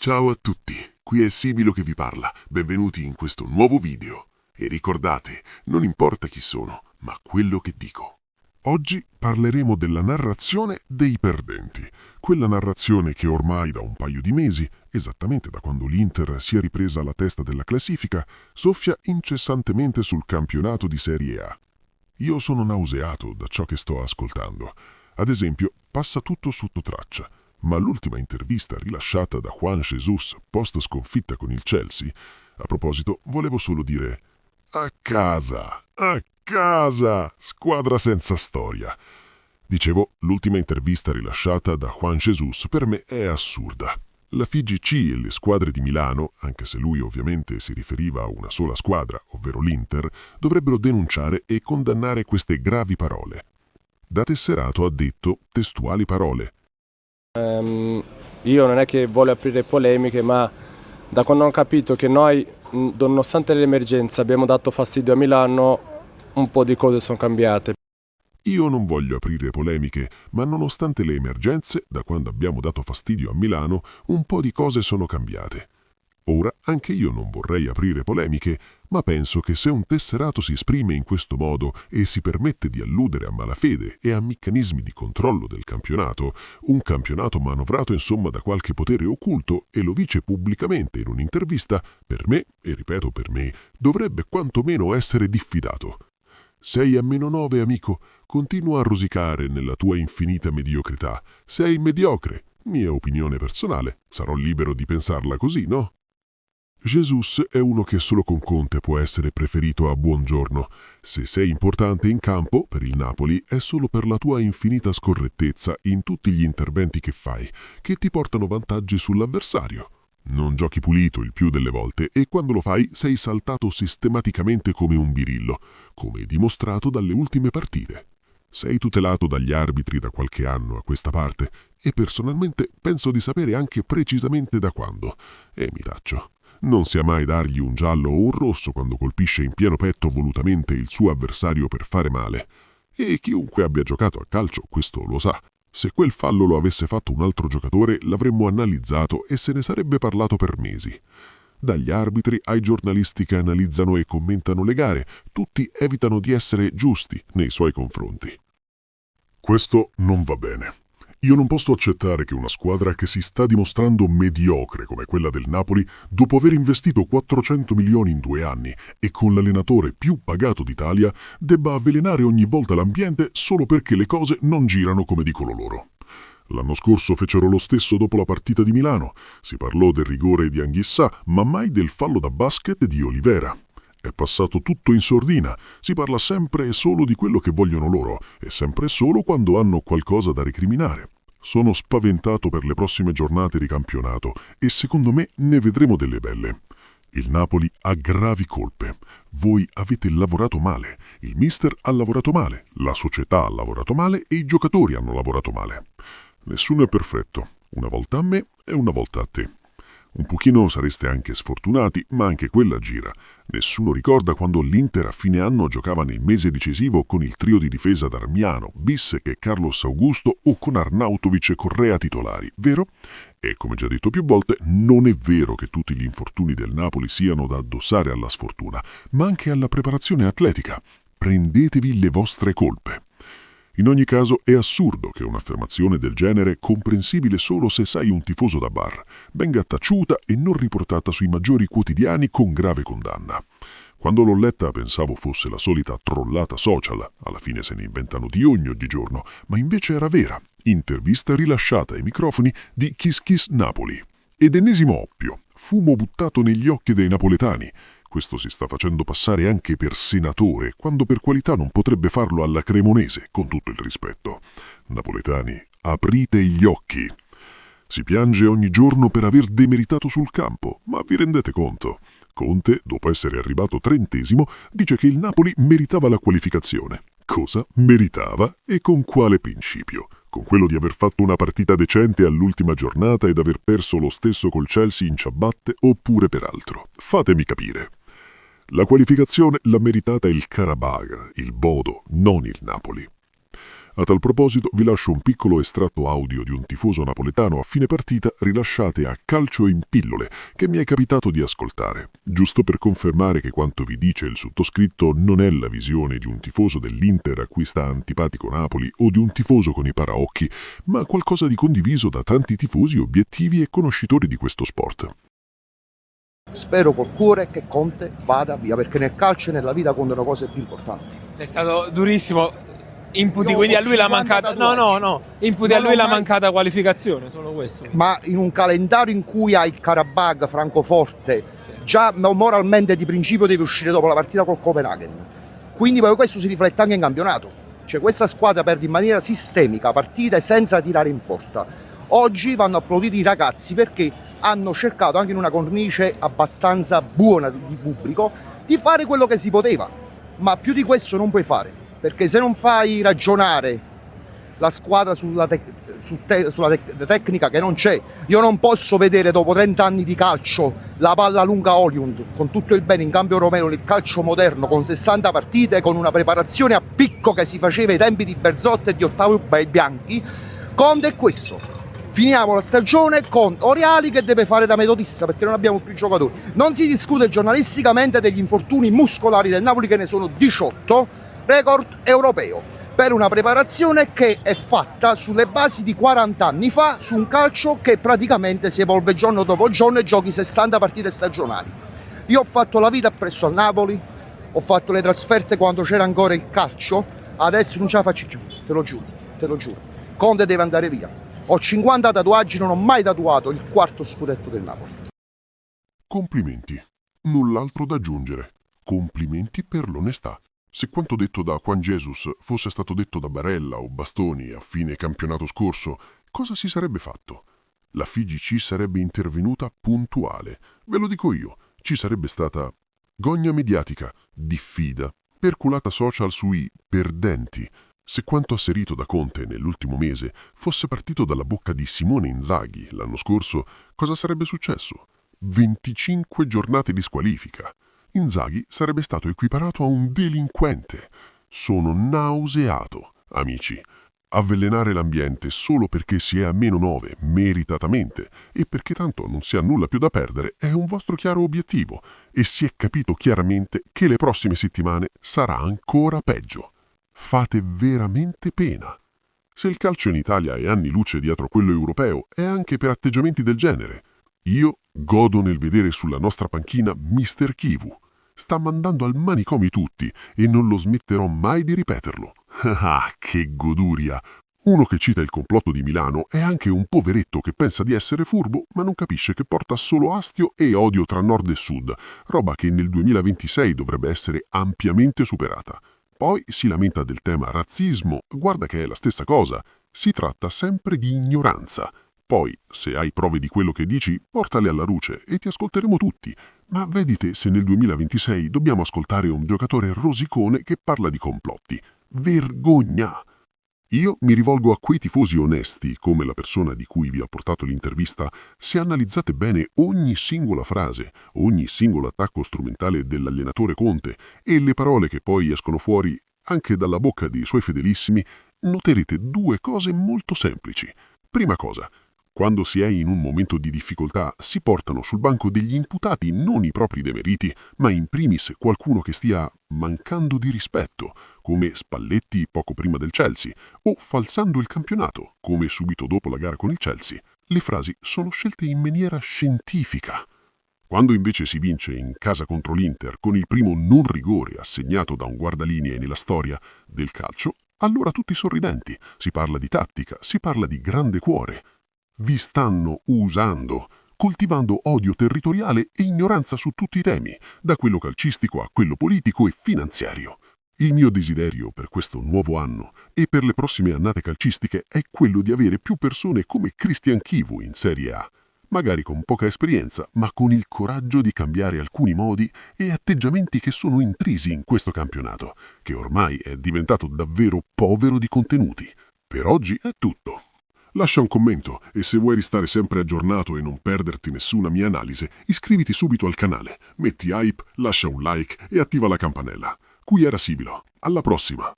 Ciao a tutti, qui è Sibilo che vi parla, benvenuti in questo nuovo video. E ricordate, non importa chi sono, ma quello che dico. Oggi parleremo della narrazione dei perdenti, quella narrazione che ormai da un paio di mesi, esattamente da quando l'Inter si è ripresa alla testa della classifica, soffia incessantemente sul campionato di Serie A. Io sono nauseato da ciò che sto ascoltando. Ad esempio, passa tutto sotto traccia. Ma l'ultima intervista rilasciata da Juan Jesus post sconfitta con il Chelsea, a proposito, volevo solo dire a casa, squadra senza storia. Dicevo, l'ultima intervista rilasciata da Juan Jesus per me è assurda. La FIGC e le squadre di Milano, anche se lui ovviamente si riferiva a una sola squadra, ovvero l'Inter, dovrebbero denunciare e condannare queste gravi parole. Da Tesserato ha detto testuali parole. Io non è che voglio aprire polemiche, ma da quando ho capito che noi, nonostante l'emergenza, abbiamo dato fastidio a Milano, un po' di cose sono cambiate. Io non voglio aprire polemiche, ma nonostante le emergenze, da quando abbiamo dato fastidio a Milano, un po' di cose sono cambiate. Ora anche io non vorrei aprire polemiche, ma penso che se un tesserato si esprime in questo modo e si permette di alludere a malafede e a meccanismi di controllo del campionato, un campionato manovrato insomma da qualche potere occulto, e lo dice pubblicamente in un'intervista, per me, e ripeto per me, dovrebbe quantomeno essere diffidato. Sei a -9, amico, continua a rosicare nella tua infinita mediocrità. Sei mediocre, mia opinione personale, sarò libero di pensarla così, no? Jesus è uno che solo con Conte può essere preferito a Buongiorno. Se sei importante in campo, per il Napoli, è solo per la tua infinita scorrettezza in tutti gli interventi che fai, che ti portano vantaggi sull'avversario. Non giochi pulito il più delle volte e quando lo fai sei saltato sistematicamente come un birillo, come dimostrato dalle ultime partite. Sei tutelato dagli arbitri da qualche anno a questa parte e personalmente penso di sapere anche precisamente da quando, e mi taccio. Non sia mai dargli un giallo o un rosso quando colpisce in pieno petto volutamente il suo avversario per fare male. E chiunque abbia giocato a calcio questo lo sa. Se quel fallo lo avesse fatto un altro giocatore l'avremmo analizzato e se ne sarebbe parlato per mesi. Dagli arbitri ai giornalisti che analizzano e commentano le gare, tutti evitano di essere giusti nei suoi confronti. Questo non va bene. Io non posso accettare che una squadra che si sta dimostrando mediocre come quella del Napoli, dopo aver investito 400 milioni in 2 anni e con l'allenatore più pagato d'Italia, debba avvelenare ogni volta l'ambiente solo perché le cose non girano come dicono loro. L'anno scorso fecero lo stesso dopo la partita di Milano. Si parlò del rigore di Anghissà, ma mai del fallo da basket di Olivera. È passato tutto in sordina, si parla sempre e solo di quello che vogliono loro, e sempre e solo quando hanno qualcosa da recriminare. Sono spaventato per le prossime giornate di campionato e secondo me ne vedremo delle belle. Il Napoli ha gravi colpe. Voi avete lavorato male, il mister ha lavorato male, la società ha lavorato male e i giocatori hanno lavorato male. Nessuno è perfetto, una volta a me e una volta a te. Un pochino sareste anche sfortunati, ma anche quella gira. Nessuno ricorda quando l'Inter a fine anno giocava nel mese decisivo con il trio di difesa Darmiano, Bissek e Carlos Augusto o con Arnautovic e Correa titolari, vero? E come già detto più volte, non è vero che tutti gli infortuni del Napoli siano da addossare alla sfortuna, ma anche alla preparazione atletica. Prendetevi le vostre colpe. In ogni caso è assurdo che un'affermazione del genere, comprensibile solo se sei un tifoso da bar, venga taciuta e non riportata sui maggiori quotidiani con grave condanna. Quando l'ho letta pensavo fosse la solita trollata social, alla fine se ne inventano di oggigiorno, ma invece era vera, intervista rilasciata ai microfoni di Kiss Kiss Napoli. Ed ennesimo oppio, fumo buttato negli occhi dei napoletani. Questo si sta facendo passare anche per senatore, quando per qualità non potrebbe farlo alla Cremonese, con tutto il rispetto. Napoletani, aprite gli occhi. Si piange ogni giorno per aver demeritato sul campo, ma vi rendete conto? Conte, dopo essere arrivato 30°, dice che il Napoli meritava la qualificazione. Cosa meritava e con quale principio? Con quello di aver fatto una partita decente all'ultima giornata ed aver perso lo stesso col Chelsea in ciabatte, oppure per altro? Fatemi capire. La qualificazione l'ha meritata il Karabakh, il Bodo, non il Napoli. A tal proposito vi lascio un piccolo estratto audio di un tifoso napoletano a fine partita rilasciate a Calcio in Pillole che mi è capitato di ascoltare, giusto per confermare che quanto vi dice il sottoscritto non è la visione di un tifoso dell'Inter a cui sta antipatico Napoli o di un tifoso con i paraocchi, ma qualcosa di condiviso da tanti tifosi obiettivi e conoscitori di questo sport. Spero col cuore che Conte vada via, perché nel calcio e nella vita contano cose più importanti. Sei stato durissimo. Imputi Io quindi ho a lui la 50 mancata. tatuaggi. No. Imputi a Non lui ho la mai- mancata qualificazione, solo questo. Ma in un calendario in cui hai il Karabag, Francoforte, già moralmente di principio devi uscire dopo la partita col Copenaghen. Quindi poi questo si riflette anche in campionato. Cioè questa squadra perde in maniera sistemica partite senza tirare in porta. Oggi vanno applauditi i ragazzi perché hanno cercato, anche in una cornice abbastanza buona di pubblico, di fare quello che si poteva. Ma più di questo non puoi fare, perché se non fai ragionare la squadra sulla tecnica che non c'è, io non posso vedere dopo 30 anni di calcio la palla lunga Hollywood con tutto il bene in cambio europeo, il calcio moderno con 60 partite, con una preparazione a picco che si faceva ai tempi di Berzotto e di Ottavio Bianchi. Conte è questo. Finiamo la stagione con Oriali che deve fare da metodista perché non abbiamo più giocatori. Non si discute giornalisticamente degli infortuni muscolari del Napoli, che ne sono 18, record europeo, per una preparazione che è fatta sulle basi di 40 anni fa, su un calcio che praticamente si evolve giorno dopo giorno e giochi 60 partite stagionali. Io ho fatto la vita presso al Napoli, ho fatto le trasferte quando c'era ancora il calcio, adesso non ce la faccio più, te lo giuro. Conte deve andare via. Ho 50 tatuaggi, non ho mai tatuato il quarto scudetto del Napoli. Complimenti. Null'altro da aggiungere. Complimenti per l'onestà. Se quanto detto da Juan Jesus fosse stato detto da Barella o Bastoni a fine campionato scorso, cosa si sarebbe fatto? La FIGC sarebbe intervenuta puntuale. Ve lo dico io, ci sarebbe stata gogna mediatica, diffida, perculata social sui perdenti. Se quanto asserito da Conte nell'ultimo mese fosse partito dalla bocca di Simone Inzaghi l'anno scorso, cosa sarebbe successo? 25 giornate di squalifica. Inzaghi sarebbe stato equiparato a un delinquente. Sono nauseato, amici. Avvelenare l'ambiente solo perché si è a -9, meritatamente, e perché tanto non si ha nulla più da perdere, è un vostro chiaro obiettivo, e si è capito chiaramente che le prossime settimane sarà ancora peggio. Fate veramente pena. Se il calcio in Italia è anni luce dietro quello europeo, è anche per atteggiamenti del genere. Io godo nel vedere sulla nostra panchina Mister Kivu. Sta mandando al manicomio tutti e non lo smetterò mai di ripeterlo. Ah, che goduria! Uno che cita il complotto di Milano è anche un poveretto che pensa di essere furbo, ma non capisce che porta solo astio e odio tra nord e sud, roba che nel 2026 dovrebbe essere ampiamente superata. Poi si lamenta del tema razzismo, guarda che è la stessa cosa, si tratta sempre di ignoranza. Poi, se hai prove di quello che dici, portale alla luce e ti ascolteremo tutti. Ma vedi te se nel 2026 dobbiamo ascoltare un giocatore rosicone che parla di complotti. Vergogna! Io mi rivolgo a quei tifosi onesti, come la persona di cui vi ho portato l'intervista, se analizzate bene ogni singola frase, ogni singolo attacco strumentale dell'allenatore Conte e le parole che poi escono fuori anche dalla bocca dei suoi fedelissimi, noterete due cose molto semplici. Prima cosa, quando si è in un momento di difficoltà si portano sul banco degli imputati non i propri demeriti, ma in primis qualcuno che stia mancando di rispetto, come Spalletti poco prima del Chelsea, o falsando il campionato, come subito dopo la gara con il Chelsea. Le frasi sono scelte in maniera scientifica. Quando invece si vince in casa contro l'Inter con il primo non rigore assegnato da un guardalinee nella storia del calcio, allora tutti sorridenti, si parla di tattica, si parla di grande cuore. Vi stanno usando, coltivando odio territoriale e ignoranza su tutti i temi, da quello calcistico a quello politico e finanziario. Il mio desiderio per questo nuovo anno e per le prossime annate calcistiche è quello di avere più persone come Christian Chivu in Serie A, magari con poca esperienza, ma con il coraggio di cambiare alcuni modi e atteggiamenti che sono intrisi in questo campionato, che ormai è diventato davvero povero di contenuti. Per oggi è tutto. Lascia un commento e se vuoi restare sempre aggiornato e non perderti nessuna mia analisi, iscriviti subito al canale, metti hype, lascia un like e attiva la campanella. Qui era Sibilo. Alla prossima!